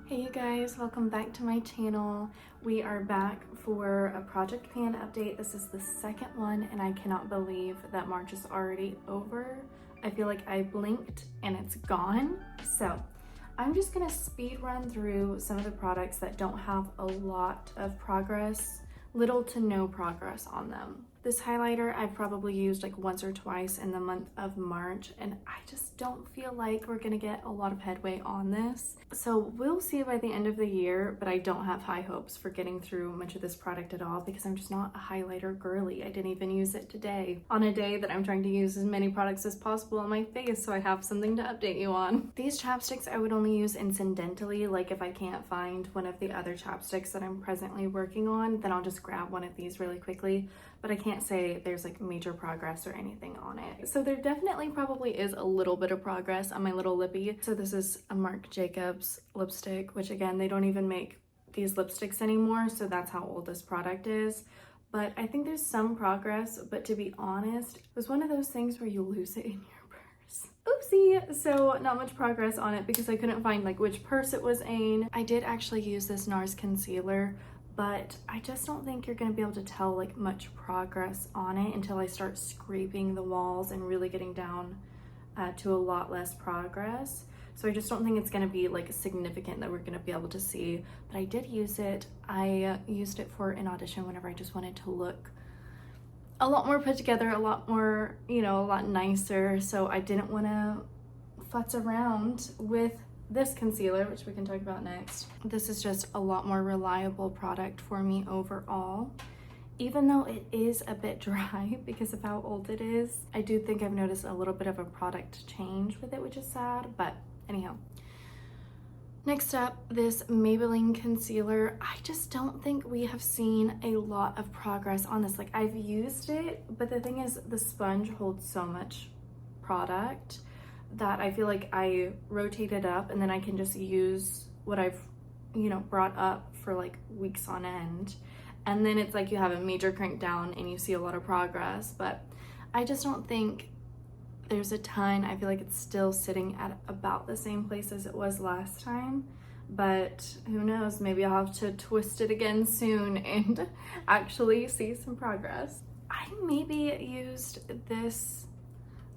Hey you guys, welcome back to my channel. We are back for a project pan update. This is the second one and I cannot believe that March is already over. I feel like I blinked and it's gone. So I'm just gonna speed run through some of the products that don't have a lot of progress, little to no progress on them. This highlighter I've probably used like once or twice in the month of March, and I just don't feel like we're gonna get a lot of headway on this. So we'll see by the end of the year, but I don't have high hopes for getting through much of this product at all because I'm just not a highlighter girly. I didn't even use it today on a day that I'm trying to use as many products as possible on my face so I have something to update you on. These chapsticks I would only use incidentally, like if I can't find one of the other chapsticks that I'm presently working on, then I'll just grab one of these really quickly, but I can't say there's like major progress or anything on it. So there definitely probably is a little bit of progress on my little lippy. So this is a Marc Jacobs lipstick, which again, they don't even make these lipsticks anymore, so that's how old this product is. But I think there's some progress, but to be honest, it was one of those things where you lose it in your purse. Oopsie! So not much progress on it because I couldn't find like which purse it was in. I did actually use this NARS concealer, but I just don't think you're gonna be able to tell like much progress on it until I start scraping the walls and really getting down to a lot less progress. So I just don't think it's gonna be like significant that we're gonna be able to see, but I did use it. I used it for an audition whenever I just wanted to look a lot more put together, a lot more, you know, a lot nicer. So I didn't wanna futz around with this concealer, which we can talk about next. This is just a lot more reliable product for me overall. Even though it is a bit dry because of how old it is, I do think I've noticed a little bit of a product change with it, which is sad, but anyhow. Next up, this Maybelline concealer. I just don't think we have seen a lot of progress on this. Like, I've used it, but the thing is the sponge holds so much product that I feel like I rotate it up and then I can just use what I've, you know, brought up for like weeks on end. And then it's like you have a major crank down and you see a lot of progress, but I just don't think there's a ton. I feel like it's still sitting at about the same place as it was last time, but who knows, maybe I'll have to twist it again soon and actually see some progress. I maybe used this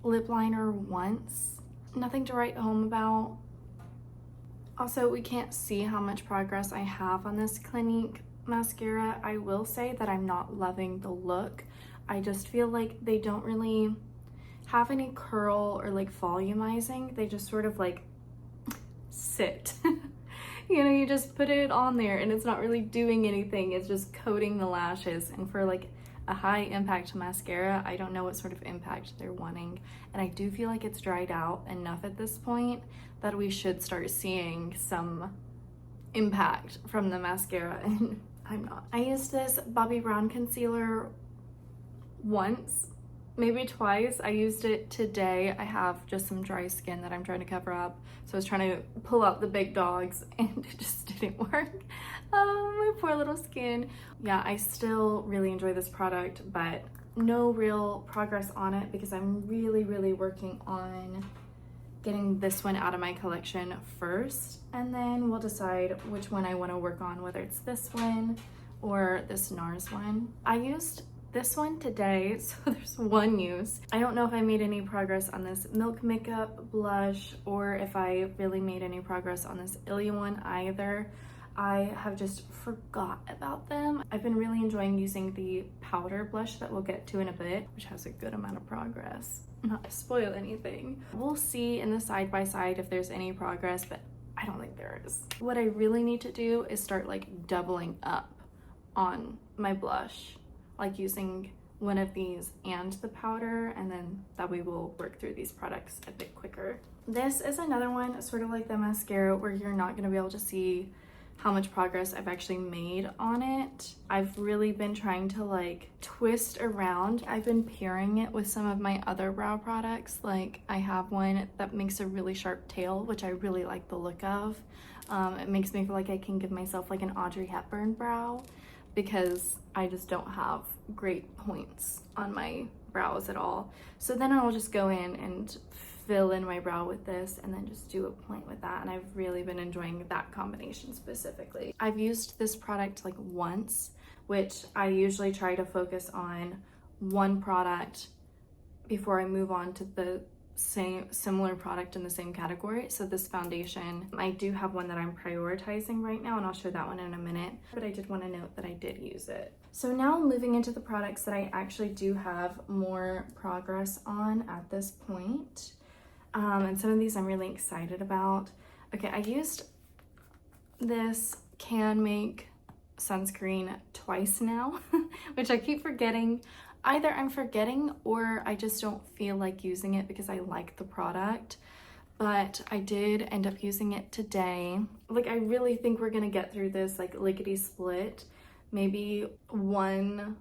lip liner once. Nothing to write home about. Also, we can't see how much progress I have on this Clinique mascara. I will say that I'm not loving the look. I just feel like they don't really have any curl or like volumizing. They just sort of like sit. You know, you just put it on there and it's not really doing anything. It's just coating the lashes. And for like a high impact mascara, I don't know what sort of impact they're wanting. And I do feel like it's dried out enough at this point that we should start seeing some impact from the mascara, and I'm not. I used this Bobbi Brown concealer once, maybe twice. I used it today. I have just some dry skin that I'm trying to cover up, so I was trying to pull out the big dogs and it just didn't work. My poor little skin. Yeah, I still really enjoy this product, but no real progress on it because I'm really working on getting this one out of my collection first, and then we'll decide which one I want to work on, whether it's this one or this NARS one. I used this one today, so there's one use. I don't know if I made any progress on this Milk Makeup blush or if I really made any progress on this Ilia one either. I have just forgot about them. I've been really enjoying using the powder blush that we'll get to in a bit, which has a good amount of progress. Not to spoil anything. We'll see in the side by side if there's any progress, but I don't think there is. What I really need to do is start like doubling up on my blush, like using one of these and the powder, and then that way we'll work through these products a bit quicker. This is another one, sort of like the mascara, where you're not gonna be able to see how much progress I've actually made on it. I've really been trying to like twist around. I've been pairing it with some of my other brow products. Like I have one that makes a really sharp tail, which I really like the look of. It makes me feel like I can give myself like an Audrey Hepburn brow because I just don't have great points on my brows at all. So then I'll just go in and fill in my brow with this and then just do a point with that. And I've really been enjoying that combination specifically. I've used this product like once, which I usually try to focus on one product before I move on to the similar product in the same category. So this foundation, I do have one that I'm prioritizing right now, and I'll show that one in a minute, but I did want to note that I did use it. So now moving into the products that I actually do have more progress on at this point. And some of these I'm really excited about. Okay, I used this Can Make sunscreen twice now, which I keep forgetting. Either I'm forgetting or I just don't feel like using it because I like the product, but I did end up using it today. Like, I really think we're gonna get through this like lickety split, maybe 1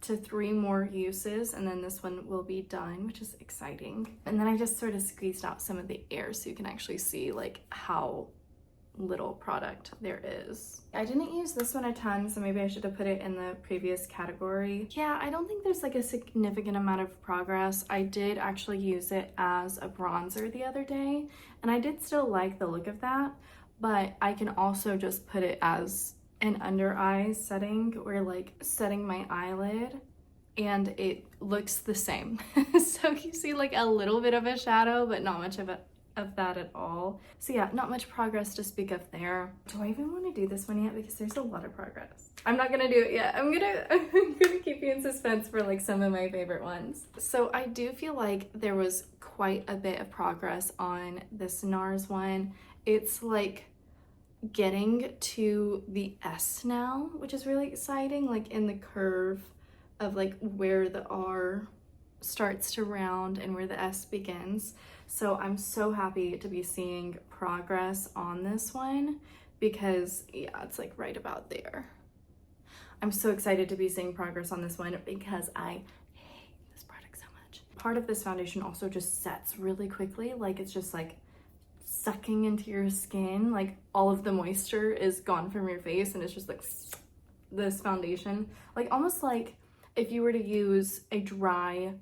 to 3 more uses, and then this one will be done, which is exciting. And then I just sort of squeezed out some of the air so you can actually see like how little product there is. I didn't use this one a ton, so maybe I should have put it in the previous category. Yeah, I don't think there's like a significant amount of progress. I did actually use it as a bronzer the other day, and I did still like the look of that, but I can also just put it as an under eye setting or like setting my eyelid, and it looks the same. So you see like a little bit of a shadow, but not much of that at all. So yeah, not much progress to speak of there. Do I even want to do this one yet? Because there's a lot of progress. I'm not gonna do it yet. I'm gonna keep you in suspense for like some of my favorite ones. So I do feel like there was quite a bit of progress on this NARS one. It's like getting to the S now, which is really exciting, like in the curve of like where the R starts to round and where the S begins. So I'm so happy to be seeing progress on this one because yeah, it's like right about there. I'm so excited to be seeing progress on this one because I hate this product so much. Part of this foundation also just sets really quickly. Like, it's just like sucking into your skin. Like, all of the moisture is gone from your face and it's just like this foundation. Like, almost like if you were to use a dry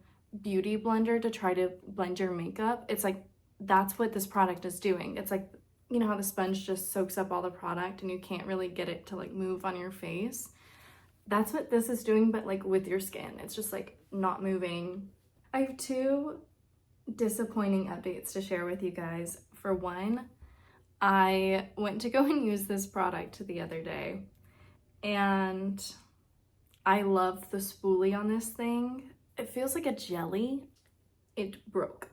beauty blender to try to blend your makeup, it's like that's what this product is doing. It's like, you know how the sponge just soaks up all the product and you can't really get it to like move on your face? That's what this is doing, but like with your skin. It's just like not moving. I have 2 disappointing updates to share with you guys. For one, I went to go and use this product the other day, and I love the spoolie on this thing. It feels like a jelly. It broke.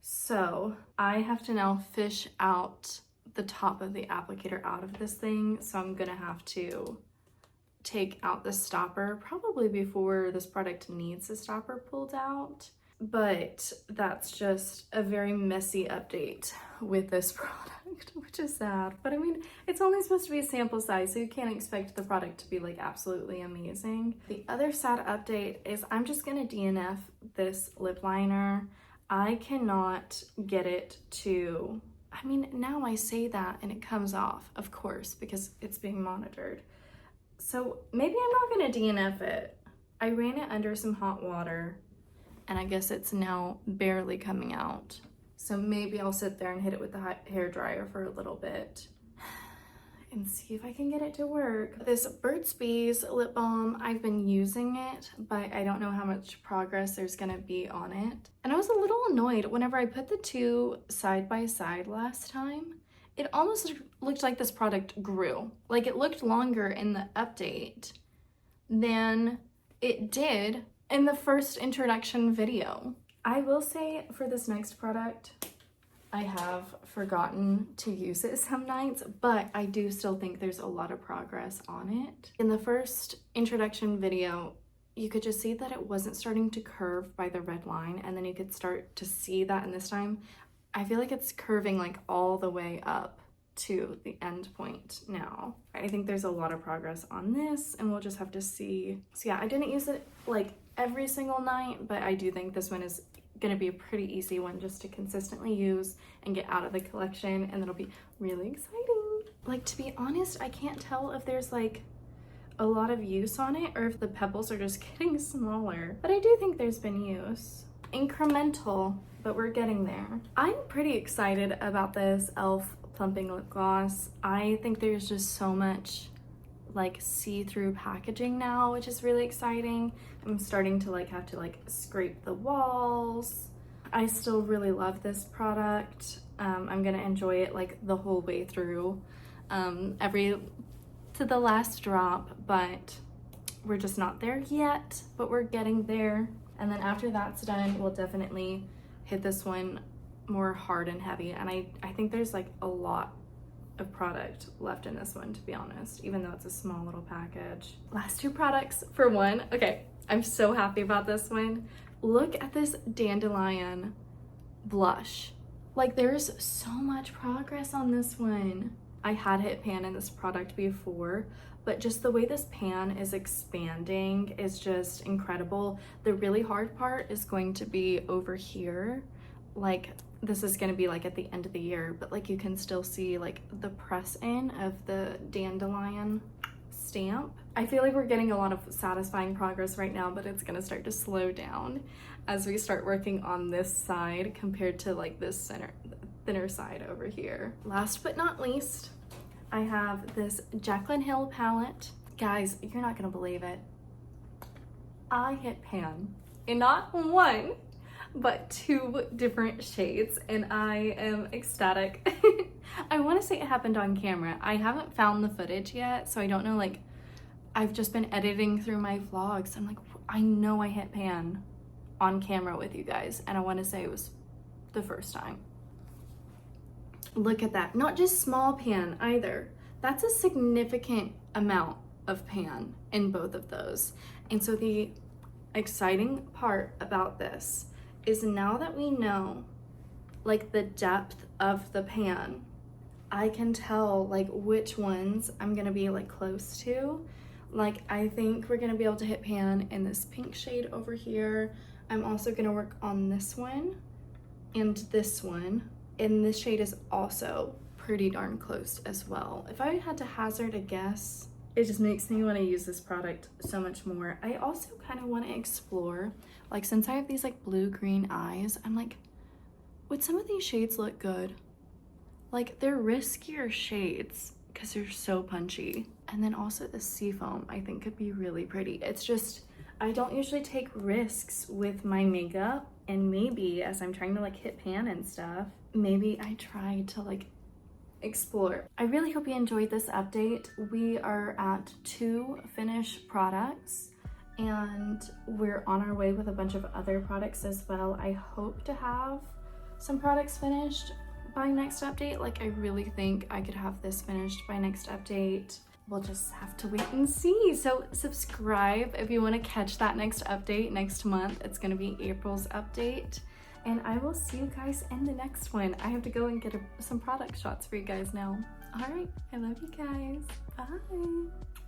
So I have to now fish out the top of the applicator out of this thing. So I'm gonna have to take out the stopper probably before this product needs the stopper pulled out. But that's just a very messy update with this product, which is sad. But I mean, it's only supposed to be a sample size, so you can't expect the product to be like absolutely amazing. The other sad update is I'm just gonna DNF this lip liner. I cannot get it to, I mean, now I say that and it comes off, of course, because it's being monitored. So maybe I'm not gonna DNF it. I ran it under some hot water, and I guess it's now barely coming out. So maybe I'll sit there and hit it with the hair dryer for a little bit and see if I can get it to work. This Burt's Bees lip balm, I've been using it, but I don't know how much progress there's gonna be on it. And I was a little annoyed whenever I put the 2 side by side last time. It almost looked like this product grew. Like, it looked longer in the update than it did in the first introduction video. I will say for this next product, I have forgotten to use it some nights, but I do still think there's a lot of progress on it. In the first introduction video, you could just see that it wasn't starting to curve by the red line, and then you could start to see that, and this time, I feel like it's curving like all the way up to the end point now. I think there's a lot of progress on this, and we'll just have to see. So yeah, I didn't use it like every single night, but I do think this one is gonna be a pretty easy one just to consistently use and get out of the collection, and it'll be really exciting. Like, to be honest, I can't tell if there's like a lot of use on it or if the pebbles are just getting smaller, but I do think there's been use. incremental, but we're getting there. I'm pretty excited about this e.l.f. plumping lip gloss. I think there's just so much like see-through packaging now, which is really exciting. I'm starting to like have to like scrape the walls. I still really love this product. I'm gonna enjoy it like the whole way through, to the last drop, but we're just not there yet, but we're getting there. And then after that's done, we'll definitely hit this one more hard and heavy. And I think there's like a lot of product left in this one, to be honest, even though it's a small little package. Last two products for one. Okay, I'm so happy about this one. Look at this dandelion blush. Like, there's so much progress on this one. I had hit pan in this product before, but just the way this pan is expanding is just incredible. The really hard part is going to be over here. Like, this is gonna be like at the end of the year, but like you can still see like the press in of the dandelion stamp. I feel like we're getting a lot of satisfying progress right now, but it's gonna start to slow down as we start working on this side compared to like this thinner side over here. Last but not least, I have this Jaclyn Hill palette. Guys, you're not gonna believe it. I hit pan in not one, but two different shades, and I am ecstatic. I want to say it happened on camera. I haven't found the footage yet, so I don't know, like, I've just been editing through my vlogs. I'm like, I know I hit pan on camera with you guys, and I want to say it was the first time. Look at that. Not just small pan either. That's a significant amount of pan in both of those. And so the exciting part about this is now that we know like the depth of the pan, I can tell like which ones I'm gonna be like close to. Like, I think we're gonna be able to hit pan in this pink shade over here. I'm also gonna work on this one and this one, and this shade is also pretty darn close as well. If I had to hazard a guess, it just makes me want to use this product so much more. I also kind of want to explore, like, since I have these like blue-green eyes, I'm like, would some of these shades look good? Like, they're riskier shades because they're so punchy. And then also the seafoam I think could be really pretty. It's just, I don't usually take risks with my makeup, and maybe as I'm trying to like hit pan and stuff, maybe I try to like explore. I really hope you enjoyed this update. We are at 2 finished products, and we're on our way with a bunch of other products as well. I hope to have some products finished by next update. Like, I really think I could have this finished by next update. We'll just have to wait and see. So subscribe if you want to catch that next update next month. It's going to be April's update. And I will see you guys in the next one. I have to go and get some product shots for you guys now. All right, I love you guys. Bye.